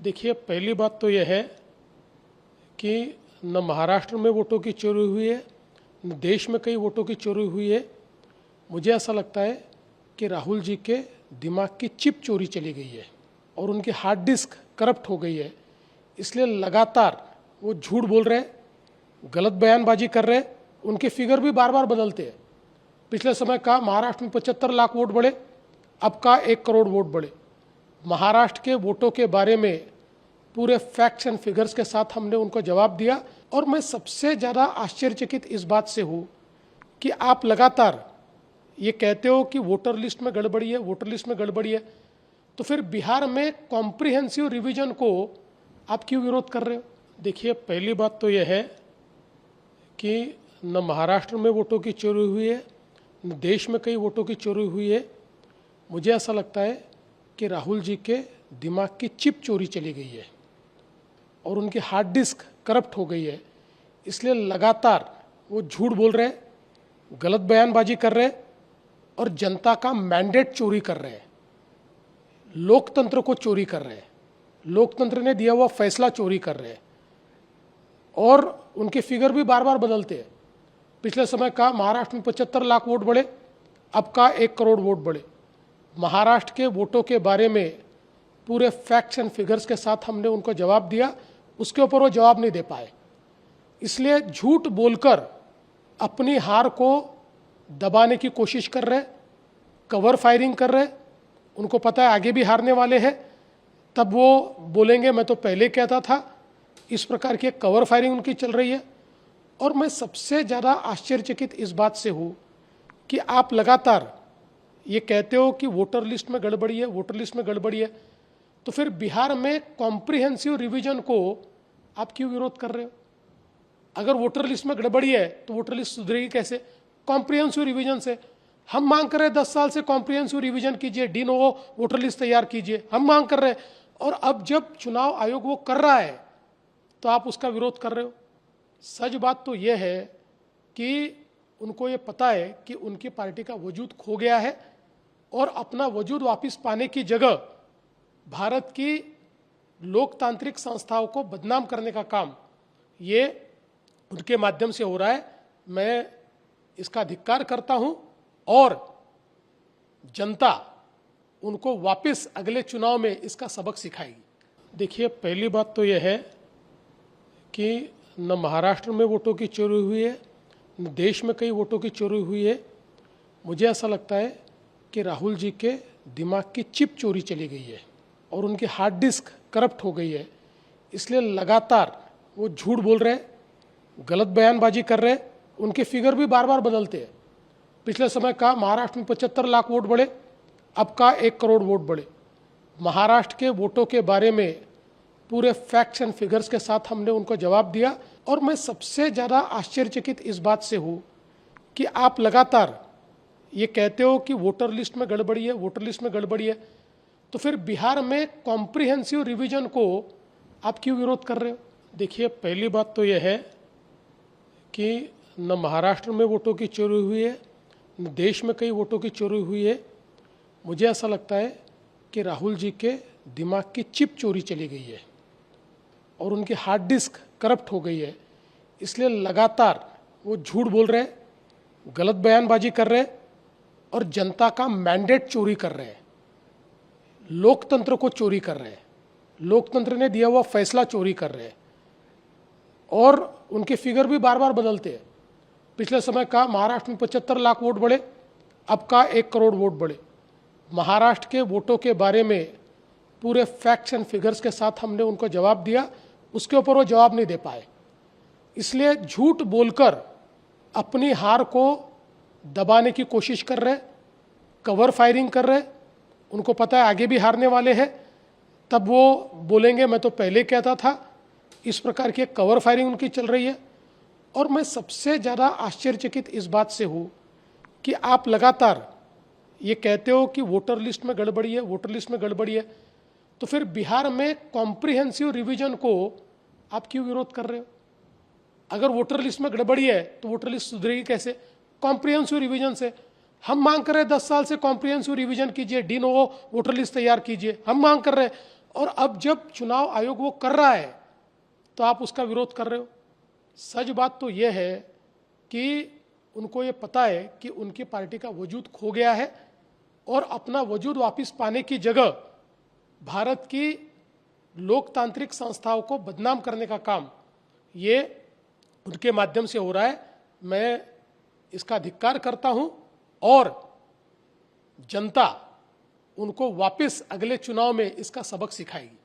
देखिए, पहली बात तो यह है कि न महाराष्ट्र में वोटों की चोरी हुई है, न देश में कई वोटों की चोरी हुई है। मुझे ऐसा लगता है कि राहुल जी के दिमाग की चिप चोरी चली गई है और उनकी हार्ड डिस्क करप्ट हो गई है। इसलिए लगातार वो झूठ बोल रहे, गलत बयानबाजी कर रहे। उनके फिगर भी बार बार बदलते हैं। पिछले समय का महाराष्ट्र में 75 लाख वोट बढ़े, अब का 1 करोड़ वोट बढ़े। महाराष्ट्र के वोटों के बारे में पूरे फैक्ट्स एंड फिगर्स के साथ हमने उनको जवाब दिया। और मैं सबसे ज़्यादा आश्चर्यचकित इस बात से हूँ कि आप लगातार ये कहते हो कि वोटर लिस्ट में गड़बड़ी है, वोटर लिस्ट में गड़बड़ी है, तो फिर बिहार में कॉम्प्रिहेंसिव रिवीजन को आप क्यों विरोध कर रहे हो? देखिए, पहली बात तो यह है कि न महाराष्ट्र में वोटों की चोरी हुई है, न देश में कई वोटों की चोरी हुई है। मुझे ऐसा लगता है कि राहुल जी के दिमाग की चिप चोरी चली गई है और उनकी हार्ड डिस्क करप्ट हो गई है। इसलिए लगातार वो झूठ बोल रहे, गलत बयानबाजी कर रहे और जनता का मैंडेट चोरी कर रहे हैं, लोकतंत्र को चोरी कर रहे हैं, लोकतंत्र ने दिया हुआ फैसला चोरी कर रहे हैं। और उनके फिगर भी बार बार बदलते हैं। पिछले समय का महाराष्ट्र में 75 लाख वोट बढ़े, अब का 1 करोड़ वोट बढ़े। महाराष्ट्र के वोटों के बारे में पूरे फैक्ट्स एंड फिगर्स के साथ हमने उनको जवाब दिया, उसके ऊपर वो जवाब नहीं दे पाए। इसलिए झूठ बोलकर अपनी हार को दबाने की कोशिश कर रहे, कवर फायरिंग कर रहे। उनको पता है आगे भी हारने वाले हैं, तब वो बोलेंगे मैं तो पहले कहता था। इस प्रकार की कवर फायरिंग उनकी चल रही है। और मैं सबसे ज़्यादा आश्चर्यचकित इस बात से हूँ कि आप लगातार ये कहते हो कि वोटर लिस्ट में गड़बड़ी है, वोटर लिस्ट में गड़बड़ी है, तो फिर बिहार में कॉम्प्रिहेंसिव रिवीजन को आप क्यों विरोध कर रहे हो? अगर वोटर लिस्ट में गड़बड़ी है तो वोटर लिस्ट सुधरेगी कैसे? कॉम्प्रिहेंसिव रिवीजन से। हम मांग कर रहे हैं 10 साल से कॉम्प्रिहेंसिव रिवीजन कीजिए, डी नोवो वोटर लिस्ट तैयार कीजिए, हम मांग कर रहे हैं। और अब जब चुनाव आयोग वो कर रहा है तो आप उसका विरोध कर रहे हो। सच बात तो यह है कि उनको ये पता है कि उनकी पार्टी का वजूद खो गया है और अपना वजूद वापस पाने की जगह भारत की लोकतांत्रिक संस्थाओं को बदनाम करने का काम ये उनके माध्यम से हो रहा है। मैं इसका धिक्कार करता हूं और जनता उनको वापस अगले चुनाव में इसका सबक सिखाएगी। देखिए, पहली बात तो यह है कि न महाराष्ट्र में वोटों की चोरी हुई है, न देश में कई वोटों की चोरी हुई है। मुझे ऐसा लगता है कि राहुल जी के दिमाग की चिप चोरी चली गई है और उनकी हार्ड डिस्क करप्ट हो गई है। इसलिए लगातार वो झूठ बोल रहे, गलत बयानबाजी कर रहे। उनके फिगर भी बार बार बदलते हैं। पिछले समय का महाराष्ट्र में 75 लाख वोट बढ़े, अब का 1 करोड़ वोट बढ़े। महाराष्ट्र के वोटों के बारे में पूरे फैक्ट्स एंड फिगर्स के साथ हमने उनको जवाब दिया। और मैं सबसे ज़्यादा आश्चर्यचकित इस बात से हूँ कि आप लगातार ये कहते हो कि वोटर लिस्ट में गड़बड़ी है, वोटर लिस्ट में गड़बड़ी है, तो फिर बिहार में कॉम्प्रिहेंसिव रिवीजन को आप क्यों विरोध कर रहे हो? देखिए, पहली बात तो यह है कि न महाराष्ट्र में वोटों की चोरी हुई है, न देश में कई वोटों की चोरी हुई है। मुझे ऐसा लगता है कि राहुल जी के दिमाग की चिप चोरी चली गई है और उनकी हार्ड डिस्क करप्ट हो गई है। इसलिए लगातार वो झूठ बोल रहे, गलत बयानबाजी कर रहे और जनता का मैंडेट चोरी कर रहे हैं, लोकतंत्र को चोरी कर रहे हैं, लोकतंत्र ने दिया हुआ फैसला चोरी कर रहे हैं। और उनके फिगर भी बार बार बदलते हैं। पिछले समय का महाराष्ट्र में 75 लाख वोट बढ़े, अब का 1 करोड़ वोट बढ़े। महाराष्ट्र के वोटों के बारे में पूरे फैक्ट्स एंड फिगर्स के साथ हमने उनको जवाब दिया, उसके ऊपर वो जवाब नहीं दे पाए। इसलिए झूठ बोलकर अपनी हार को दबाने की कोशिश कर रहे, कवर फायरिंग कर रहे। उनको पता है आगे भी हारने वाले हैं, तब वो बोलेंगे मैं तो पहले कहता था। इस प्रकार की कवर फायरिंग उनकी चल रही है। और मैं सबसे ज़्यादा आश्चर्यचकित इस बात से हूँ कि आप लगातार ये कहते हो कि वोटर लिस्ट में गड़बड़ी है, वोटर लिस्ट में गड़बड़ी है, तो फिर बिहार में कॉम्प्रिहेंसिव रिवीजन को आप क्यों विरोध कर रहे हो? अगर वोटर लिस्ट में गड़बड़ी है तो वोटर लिस्ट सुधरेगी कैसे? कॉम्प्रिहेंसिव रिवीजन से। हम मांग कर रहे हैं 10 साल से कॉम्प्रिहेंसिव रिवीजन कीजिए, डी नोवो वोटर लिस्ट तैयार कीजिए, हम मांग कर रहे हैं। और अब जब चुनाव आयोग वो कर रहा है तो आप उसका विरोध कर रहे हो। सच बात तो यह है कि उनको ये पता है कि उनकी पार्टी का वजूद खो गया है और अपना वजूद वापस पाने की जगह भारत की लोकतांत्रिक संस्थाओं को बदनाम करने का काम ये उनके माध्यम से हो रहा है। मैं इसका धिक्कार करता हूं और जनता उनको वापस अगले चुनाव में इसका सबक सिखाएगी।